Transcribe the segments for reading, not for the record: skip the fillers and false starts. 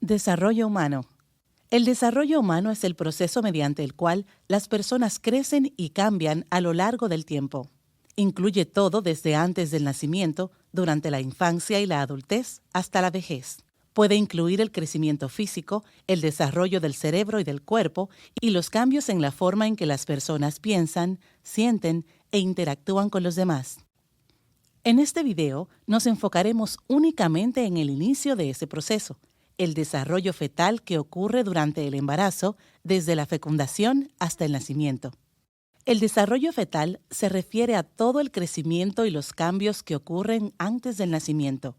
Desarrollo humano. El desarrollo humano es el proceso mediante el cual las personas crecen y cambian a lo largo del tiempo. Incluye todo desde antes del nacimiento, durante la infancia y la adultez, hasta la vejez. Puede incluir el crecimiento físico, el desarrollo del cerebro y del cuerpo y los cambios en la forma en que las personas piensan, sienten e interactúan con los demás. En este video nos enfocaremos únicamente en el inicio de ese proceso, el desarrollo fetal que ocurre durante el embarazo, desde la fecundación hasta el nacimiento. El desarrollo fetal se refiere a todo el crecimiento y los cambios que ocurren antes del nacimiento.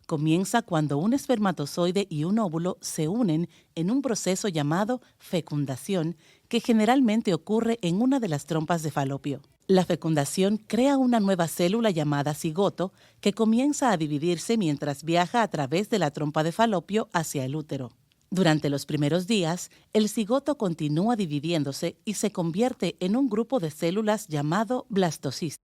Comienza cuando un espermatozoide y un óvulo se unen en un proceso llamado fecundación, que generalmente ocurre en una de las trompas de Falopio. La fecundación crea una nueva célula llamada cigoto que comienza a dividirse mientras viaja a través de la trompa de Falopio hacia el útero. Durante los primeros días, el cigoto continúa dividiéndose y se convierte en un grupo de células llamado blastocisto.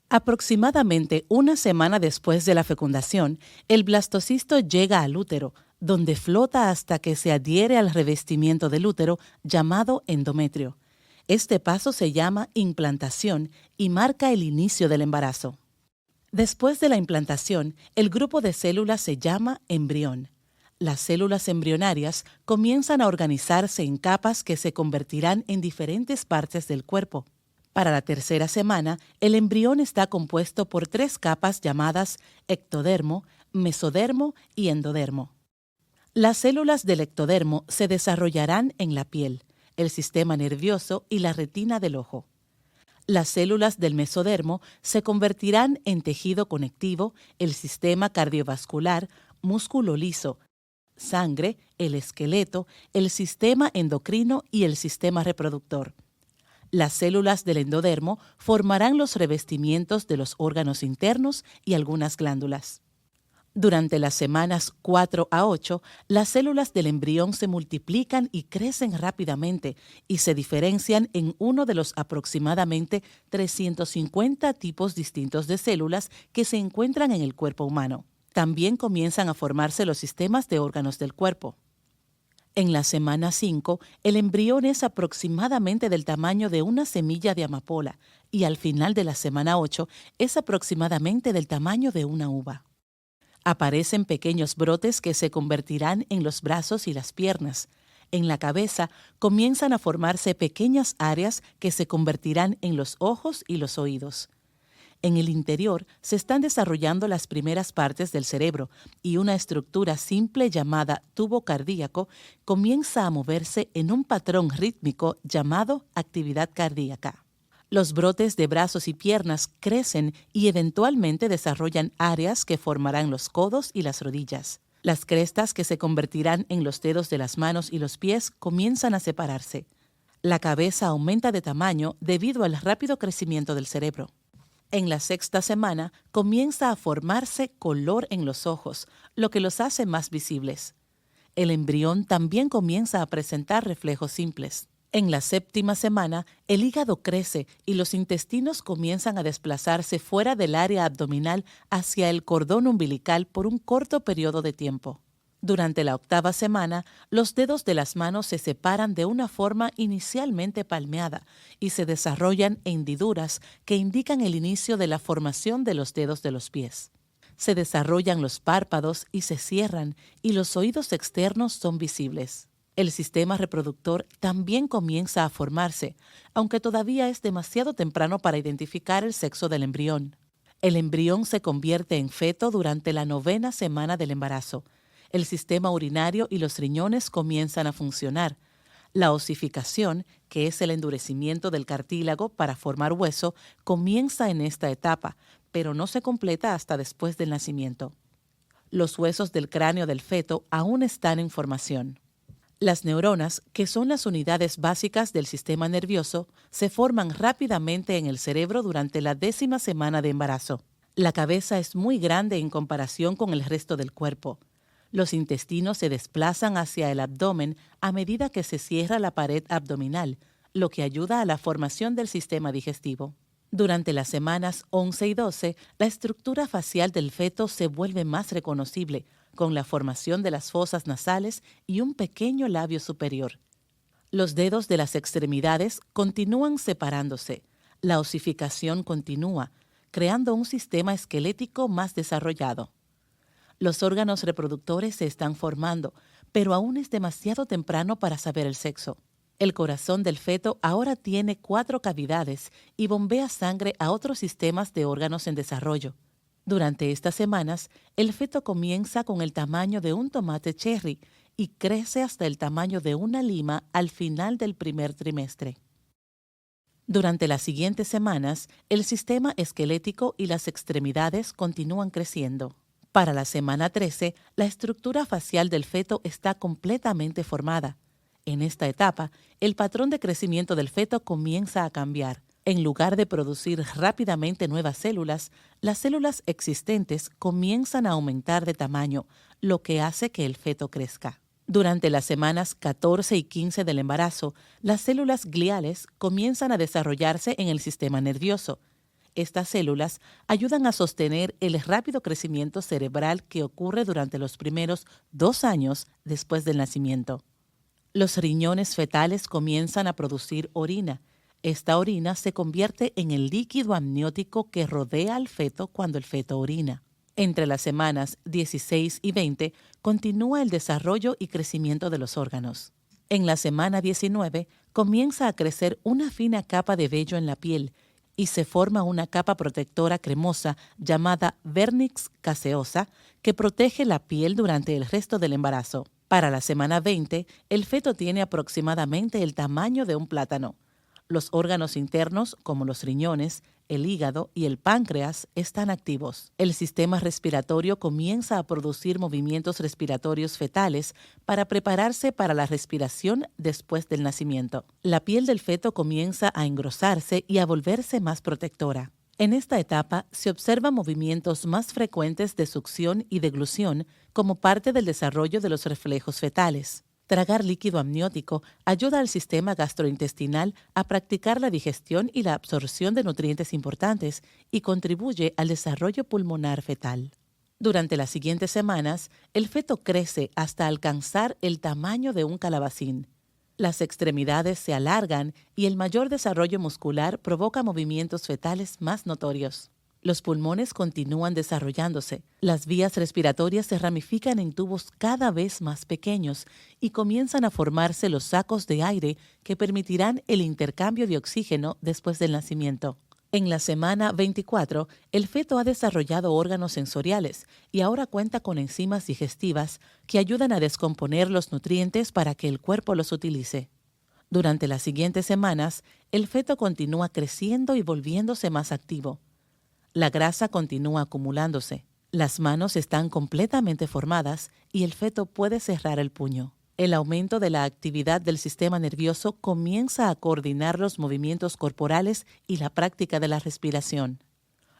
Aproximadamente una semana después de la fecundación, el blastocisto llega al útero, donde flota hasta que se adhiere al revestimiento del útero llamado endometrio. Este paso se llama implantación y marca el inicio del embarazo. Después de la implantación, el grupo de células se llama embrión. Las células embrionarias comienzan a organizarse en capas que se convertirán en diferentes partes del cuerpo. Para la tercera semana, el embrión está compuesto por 3 capas llamadas ectodermo, mesodermo y endodermo. Las células del ectodermo se desarrollarán en la piel, el sistema nervioso y la retina del ojo. Las células del mesodermo se convertirán en tejido conectivo, el sistema cardiovascular, músculo liso, sangre, el esqueleto, el sistema endocrino y el sistema reproductor. Las células del endodermo formarán los revestimientos de los órganos internos y algunas glándulas. Durante las semanas 4 a 8, las células del embrión se multiplican y crecen rápidamente y se diferencian en uno de los aproximadamente 350 tipos distintos de células que se encuentran en el cuerpo humano. También comienzan a formarse los sistemas de órganos del cuerpo. En la semana 5, el embrión es aproximadamente del tamaño de una semilla de amapola y al final de la semana 8 es aproximadamente del tamaño de una uva. Aparecen pequeños brotes que se convertirán en los brazos y las piernas. En la cabeza comienzan a formarse pequeñas áreas que se convertirán en los ojos y los oídos. En el interior se están desarrollando las primeras partes del cerebro y una estructura simple llamada tubo cardíaco comienza a moverse en un patrón rítmico llamado actividad cardíaca. Los brotes de brazos y piernas crecen y eventualmente desarrollan áreas que formarán los codos y las rodillas. Las crestas que se convertirán en los dedos de las manos y los pies comienzan a separarse. La cabeza aumenta de tamaño debido al rápido crecimiento del cerebro. En la 6ª semana comienza a formarse color en los ojos, lo que los hace más visibles. El embrión también comienza a presentar reflejos simples. En la 7ª semana, el hígado crece y los intestinos comienzan a desplazarse fuera del área abdominal hacia el cordón umbilical por un corto periodo de tiempo. Durante la 8ª semana, los dedos de las manos se separan de una forma inicialmente palmeada y se desarrollan hendiduras que indican el inicio de la formación de los dedos de los pies. Se desarrollan los párpados y se cierran, y los oídos externos son visibles. El sistema reproductor también comienza a formarse, aunque todavía es demasiado temprano para identificar el sexo del embrión. El embrión se convierte en feto durante la 9ª semana del embarazo. El sistema urinario y los riñones comienzan a funcionar. La osificación, que es el endurecimiento del cartílago para formar hueso, comienza en esta etapa, pero no se completa hasta después del nacimiento. Los huesos del cráneo del feto aún están en formación. Las neuronas, que son las unidades básicas del sistema nervioso, se forman rápidamente en el cerebro durante la 10ª semana de embarazo. La cabeza es muy grande en comparación con el resto del cuerpo. Los intestinos se desplazan hacia el abdomen a medida que se cierra la pared abdominal, lo que ayuda a la formación del sistema digestivo. Durante las semanas 11 y 12, la estructura facial del feto se vuelve más reconocible, con la formación de las fosas nasales y un pequeño labio superior. Los dedos de las extremidades continúan separándose. La osificación continúa, creando un sistema esquelético más desarrollado. Los órganos reproductores se están formando, pero aún es demasiado temprano para saber el sexo. El corazón del feto ahora tiene 4 cavidades y bombea sangre a otros sistemas de órganos en desarrollo. Durante estas semanas, el feto comienza con el tamaño de un tomate cherry y crece hasta el tamaño de una lima al final del primer trimestre. Durante las siguientes semanas, el sistema esquelético y las extremidades continúan creciendo. Para la semana 13, la estructura facial del feto está completamente formada. En esta etapa, el patrón de crecimiento del feto comienza a cambiar. En lugar de producir rápidamente nuevas células, las células existentes comienzan a aumentar de tamaño, lo que hace que el feto crezca. Durante las semanas 14 y 15 del embarazo, las células gliales comienzan a desarrollarse en el sistema nervioso. Estas células ayudan a sostener el rápido crecimiento cerebral que ocurre durante los primeros 2 años después del nacimiento. Los riñones fetales comienzan a producir orina. Esta orina se convierte en el líquido amniótico que rodea al feto cuando el feto orina. Entre las semanas 16 y 20 continúa el desarrollo y crecimiento de los órganos. En la semana 19 comienza a crecer una fina capa de vello en la piel y se forma una capa protectora cremosa llamada vernix caseosa que protege la piel durante el resto del embarazo. Para la semana 20, el feto tiene aproximadamente el tamaño de un plátano. Los órganos internos, como los riñones, el hígado y el páncreas, están activos. El sistema respiratorio comienza a producir movimientos respiratorios fetales para prepararse para la respiración después del nacimiento. La piel del feto comienza a engrosarse y a volverse más protectora. En esta etapa se observan movimientos más frecuentes de succión y deglución como parte del desarrollo de los reflejos fetales. Tragar líquido amniótico ayuda al sistema gastrointestinal a practicar la digestión y la absorción de nutrientes importantes y contribuye al desarrollo pulmonar fetal. Durante las siguientes semanas, el feto crece hasta alcanzar el tamaño de un calabacín. Las extremidades se alargan y el mayor desarrollo muscular provoca movimientos fetales más notorios. Los pulmones continúan desarrollándose. Las vías respiratorias se ramifican en tubos cada vez más pequeños y comienzan a formarse los sacos de aire que permitirán el intercambio de oxígeno después del nacimiento. En la semana 24, el feto ha desarrollado órganos sensoriales y ahora cuenta con enzimas digestivas que ayudan a descomponer los nutrientes para que el cuerpo los utilice. Durante las siguientes semanas, el feto continúa creciendo y volviéndose más activo. La grasa continúa acumulándose. Las manos están completamente formadas y el feto puede cerrar el puño. El aumento de la actividad del sistema nervioso comienza a coordinar los movimientos corporales y la práctica de la respiración.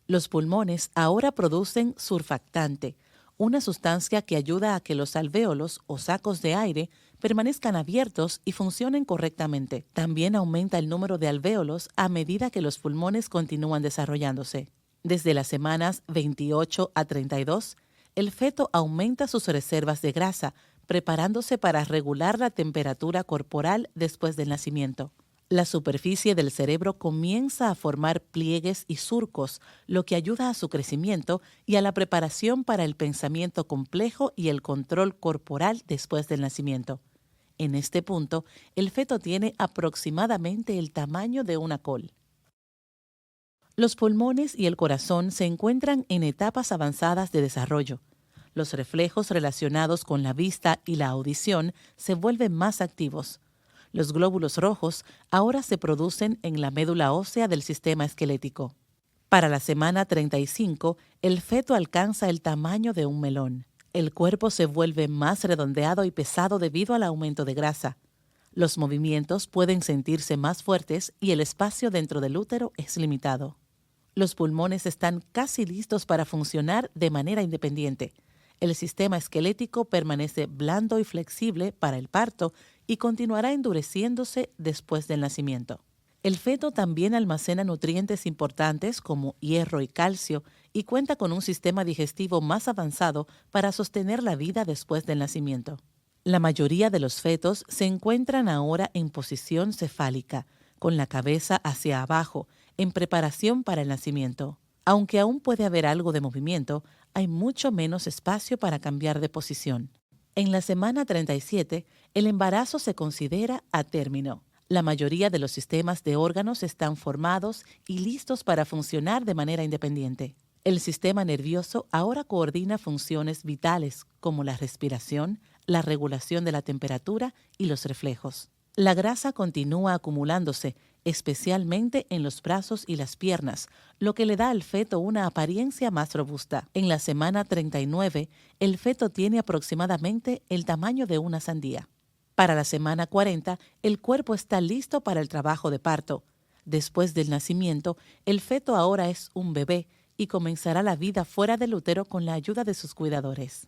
Los pulmones ahora producen surfactante, una sustancia que ayuda a que los alvéolos o sacos de aire permanezcan abiertos y funcionen correctamente. También aumenta el número de alvéolos a medida que los pulmones continúan desarrollándose. Desde las semanas 28 a 32, el feto aumenta sus reservas de grasa, preparándose para regular la temperatura corporal después del nacimiento. La superficie del cerebro comienza a formar pliegues y surcos, lo que ayuda a su crecimiento y a la preparación para el pensamiento complejo y el control corporal después del nacimiento. En este punto, el feto tiene aproximadamente el tamaño de una col. Los pulmones y el corazón se encuentran en etapas avanzadas de desarrollo. Los reflejos relacionados con la vista y la audición se vuelven más activos. Los glóbulos rojos ahora se producen en la médula ósea del sistema esquelético. Para la semana 35, el feto alcanza el tamaño de un melón. El cuerpo se vuelve más redondeado y pesado debido al aumento de grasa. Los movimientos pueden sentirse más fuertes y el espacio dentro del útero es limitado. Los pulmones están casi listos para funcionar de manera independiente. El sistema esquelético permanece blando y flexible para el parto y continuará endureciéndose después del nacimiento. El feto también almacena nutrientes importantes como hierro y calcio y cuenta con un sistema digestivo más avanzado para sostener la vida después del nacimiento. La mayoría de los fetos se encuentran ahora en posición cefálica, con la cabeza hacia abajo, en preparación para el nacimiento. Aunque aún puede haber algo de movimiento, hay mucho menos espacio para cambiar de posición. En la semana 37, el embarazo se considera a término. La mayoría de los sistemas de órganos están formados y listos para funcionar de manera independiente. El sistema nervioso ahora coordina funciones vitales como la respiración, la regulación de la temperatura y los reflejos. La grasa continúa acumulándose, especialmente en los brazos y las piernas, lo que le da al feto una apariencia más robusta. En la semana 39, el feto tiene aproximadamente el tamaño de una sandía. Para la semana 40, el cuerpo está listo para el trabajo de parto. Después del nacimiento, el feto ahora es un bebé y comenzará la vida fuera del útero con la ayuda de sus cuidadores.